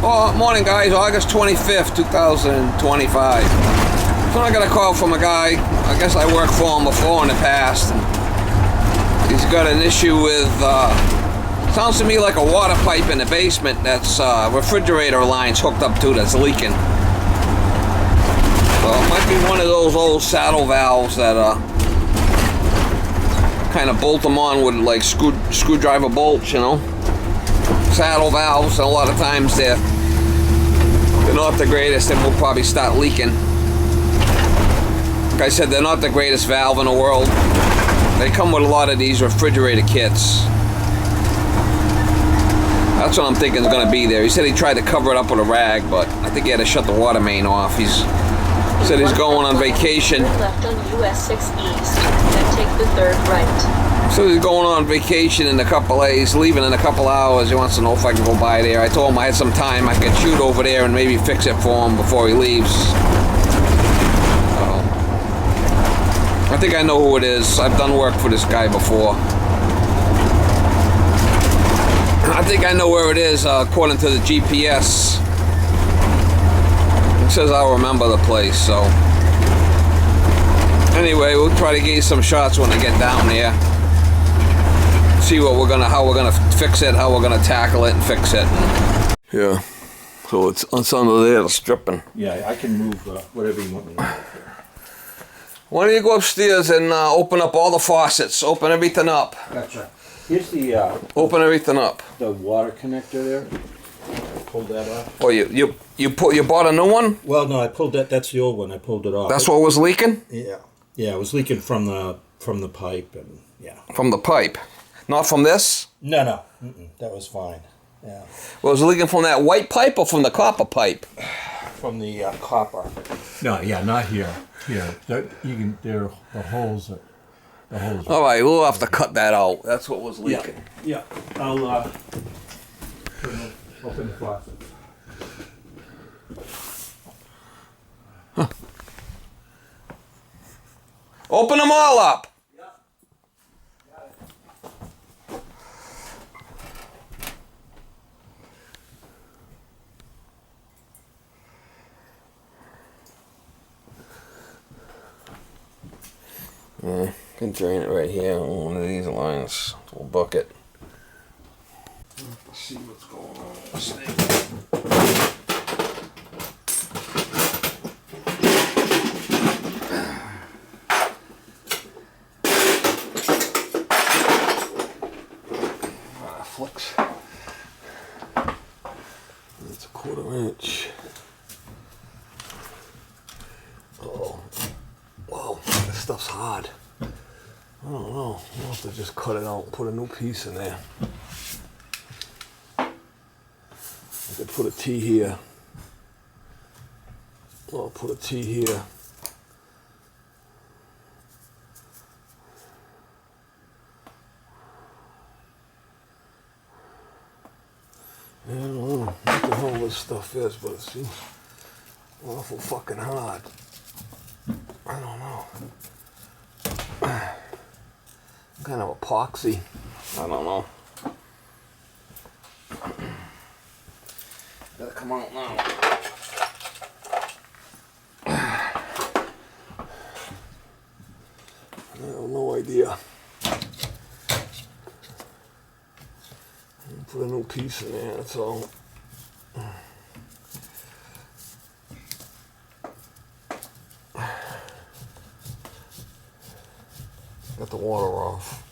Oh, morning guys, August 25th, 2025. So I got a call from a guy. I guess I worked for him before in the past. And he's got an issue with, sounds to me like a water pipe in the basement that's refrigerator lines hooked up to that's leaking. So it might be one of those old saddle valves that kind of bolt them on with like screwdriver bolts, you know. Saddle valves, and a lot of times they're not the greatest and will probably start leaking. Like I said, they're not the greatest valve in the world. They come with a lot of these refrigerator kits. That's what I'm thinking is going to be there. He said he tried to cover it up with a rag, but I think he had to shut the water main off. He said he's going on vacation. Left on US 6 East, then take the 3rd right. So he's going on vacation in a couple of days, leaving in a couple hours. He wants to know if I can go by there. I told him I had some time. I could shoot over there and maybe fix it for him before he leaves. I think I know who it is. I've done work for this guy before. I think I know where it is, according to the GPS. It says I'll remember the place, so. Anyway, we'll try to get you some shots when I get down there. See what how we're gonna fix it, how we're gonna tackle it and fix it. Yeah, so it's under there, the stripping. Yeah, I can move whatever you want me to move here. Why don't you go upstairs and open up all the faucets, open everything up. Gotcha. Here's the open everything up. The water connector there. Pull that off. Oh, you bought a new one? Well, no, I pulled that. That's the old one. I pulled it off. That's what was leaking? Yeah, yeah, it was leaking from the pipe and yeah. From the pipe. Not from this? No. That was fine. Yeah. Well, was it leaking from that white pipe or from the copper pipe? From the copper. No, yeah, not here. Here, there the holes. All right, we'll have to cut that out. That's what was leaking. Yeah. I'll open the faucet. Huh. Open them all up. Yeah, can drain it right here on one of these lines. We'll bucket. Let's see what's going on with this thing. Flicks. That's a 1/4 inch. Oh. Whoa, this stuff's hard. I don't know. We'll have to just cut it out and put a new piece in there. I could put a T here. I'll put a T here. I don't know what the hell this stuff is, but it seems awful fucking hard. I don't know. Kind of epoxy. I don't know. Gotta come out now. I have no idea. Put a new piece in there, that's all. Got the water off.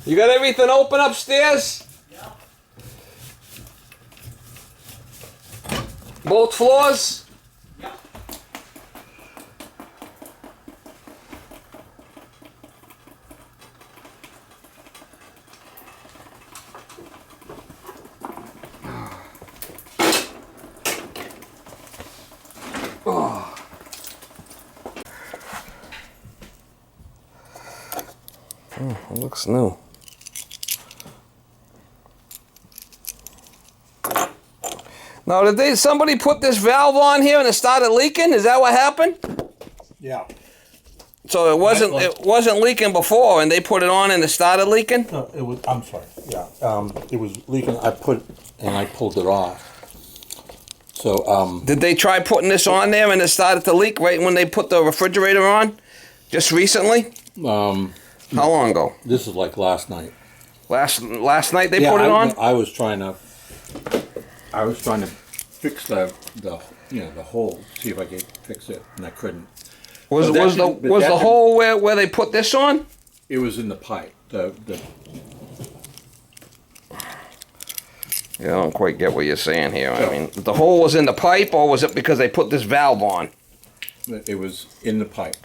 You got everything open upstairs? Yeah. Both floors? Yeah. It looks new. Now, somebody put this valve on here and it started leaking? Is that what happened? Yeah. So it wasn't leaking before, and they put it on and it started leaking? No, it was. I'm sorry. Yeah. It was leaking. I pulled it off. So. Did they try putting this on there and it started to leak right when they put the refrigerator on? Just recently? How long ago? This is like last night. Last night they put it on? I was trying to fix the hole, see if I could fix it, and I couldn't. Was the hole where they put this on? It was in the pipe. Yeah, I don't quite get what you're saying here. I mean, the hole was in the pipe, or was it because they put this valve on? It was in the pipe.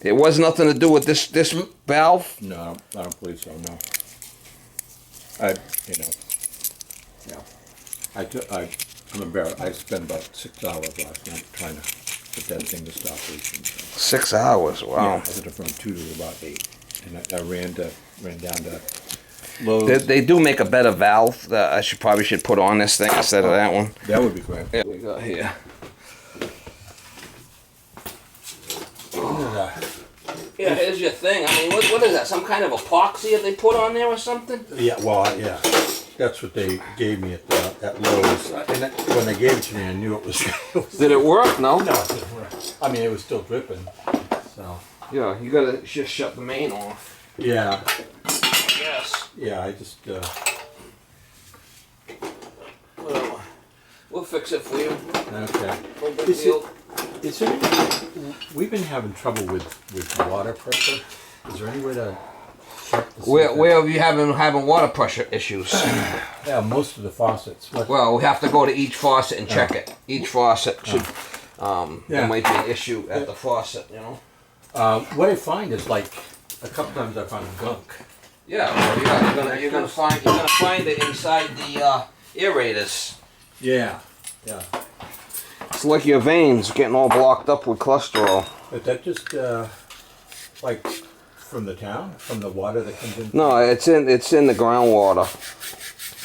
It was nothing to do with this valve? No, I don't believe so. No. I'm embarrassed. I spent about 6 hours last night trying to get that thing to stop leaking. 6 hours. Wow. Yeah, I did it from 2 to about 8, and I ran down to Lowe's. They do make a better valve that I probably should put on this thing instead of that one. That would be great. Yeah, we got here. Yeah, here's your thing. I mean, what is that? Some kind of epoxy that they put on there or something? Yeah, well, yeah. That's what they gave me at Lowe's. And when they gave it to me, I knew it was. Did it work? No? No, it didn't work. I mean, it was still dripping. So. Yeah, you gotta just shut the main off. Yeah. Yes. Yeah, I just. We'll fix it for you. Okay. No big deal. Is there we've been having trouble with water pressure. Is there any way to check to see Where have you having water pressure issues? Yeah, most of the faucets. Well, we have to go to each faucet and check it. Each faucet should. There might be an issue at the faucet, you know. What I find is like a couple times I found gunk. Yeah, well, you're gonna find it inside the aerators. Yeah. Yeah. It's like your veins getting all blocked up with cholesterol. Is that just like from the town, from the water that comes in? No, it's in the groundwater.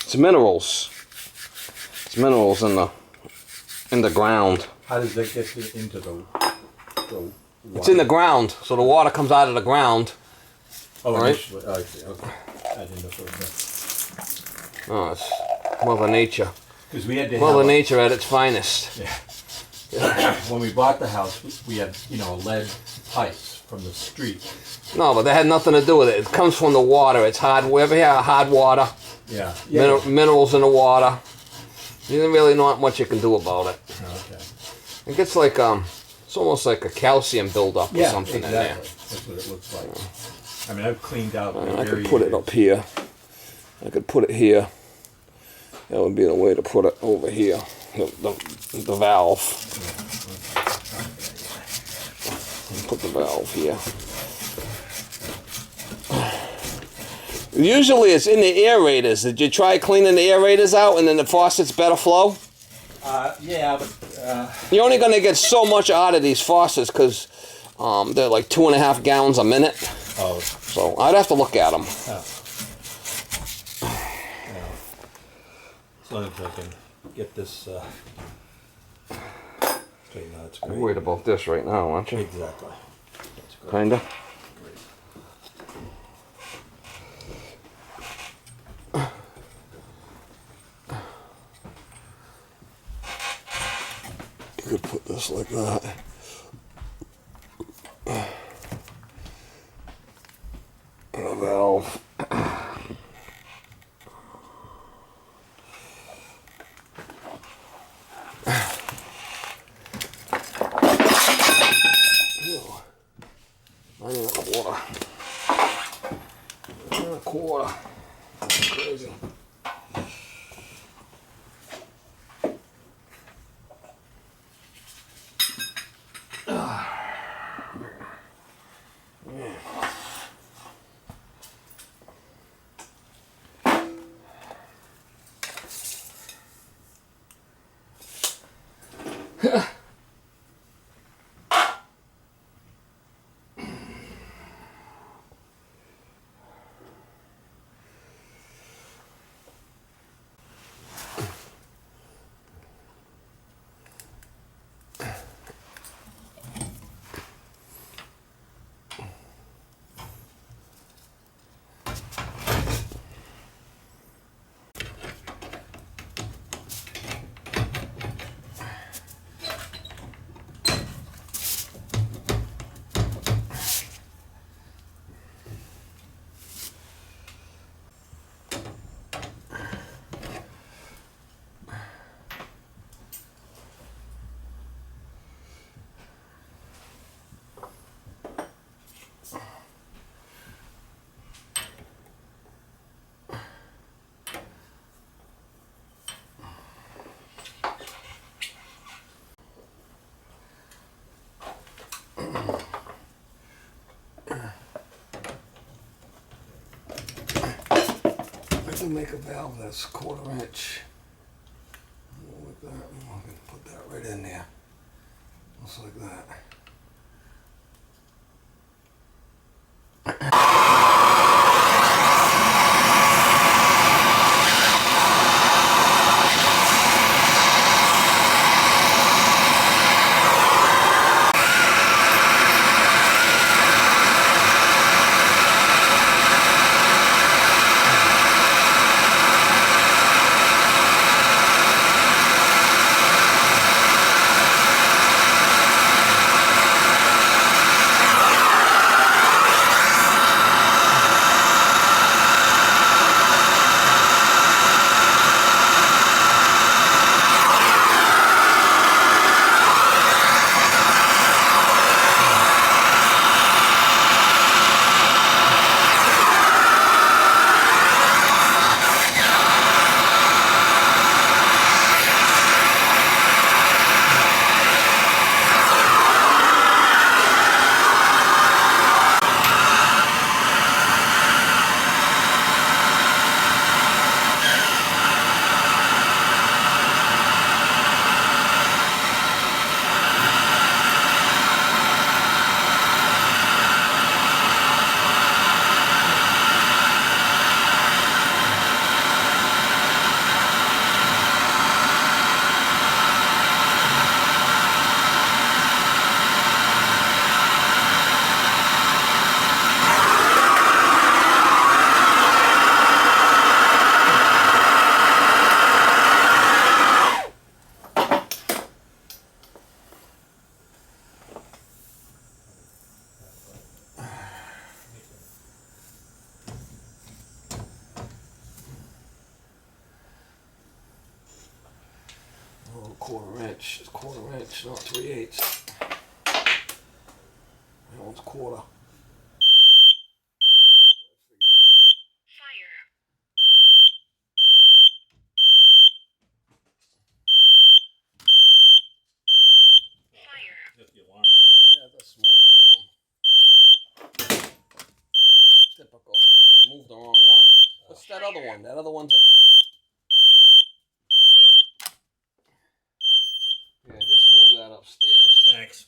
It's minerals. It's minerals in the ground. How does that get into the water? It's in the ground, so the water comes out of the ground. Oh, right? initially. Oh, I see. Okay. I didn't know what it Oh, it's Mother Nature. Because we had to Mother Nature at its finest. Yeah. When we bought the house, we had, lead pipes from the street. No, but that had nothing to do with it. It comes from the water. It's hard. Wherever you have hard water, Yeah. minerals in the water. There's really not much you can do about it. Okay. It gets like it's almost like a calcium buildup or something exactly. in there. That's what it looks like. I mean, I've cleaned out. I could put it up here. I could put it here. That would be the way to put it over here. The valve. Put the valve here. Usually it's in the aerators. Did you try cleaning the aerators out and then the faucets better flow? Yeah, but... You're only going to get so much out of these faucets because they're like 2.5 gallons a minute. Oh. So I'd have to look at them. Oh. As long as I can get this straightened out, it's great. I'm worried about this right now, aren't you? Exactly. That's great. Kinda. You could put this like that. And a valve. I need a quarter. A quarter. Crazy. to make a valve that's 1/4 inch. Like that. I'm going to put that right in there. Just like that. Oh, 1/4 inch. It's 1/4 inch, not 3/8. That one's 1/4. Is that the alarm? Yeah, the smoke alarm. Typical. I moved the wrong one. What's that other one? That other one's a... Yeah, just move that upstairs. Thanks.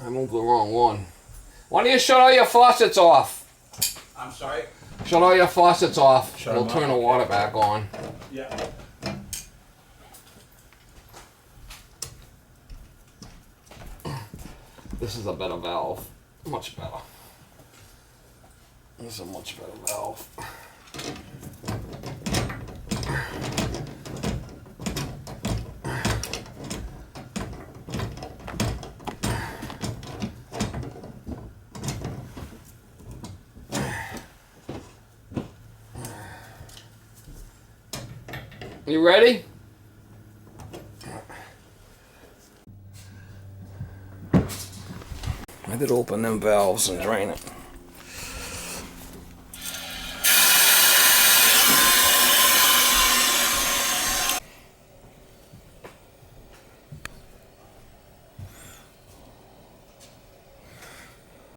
I moved the wrong one. Why don't you shut all your faucets off? I'm sorry? Shut all your faucets off. Shut We'll them turn off. the water back on. Yeah. This is a better valve. Much better. This is a much better valve. You ready? I did open them valves and drain it.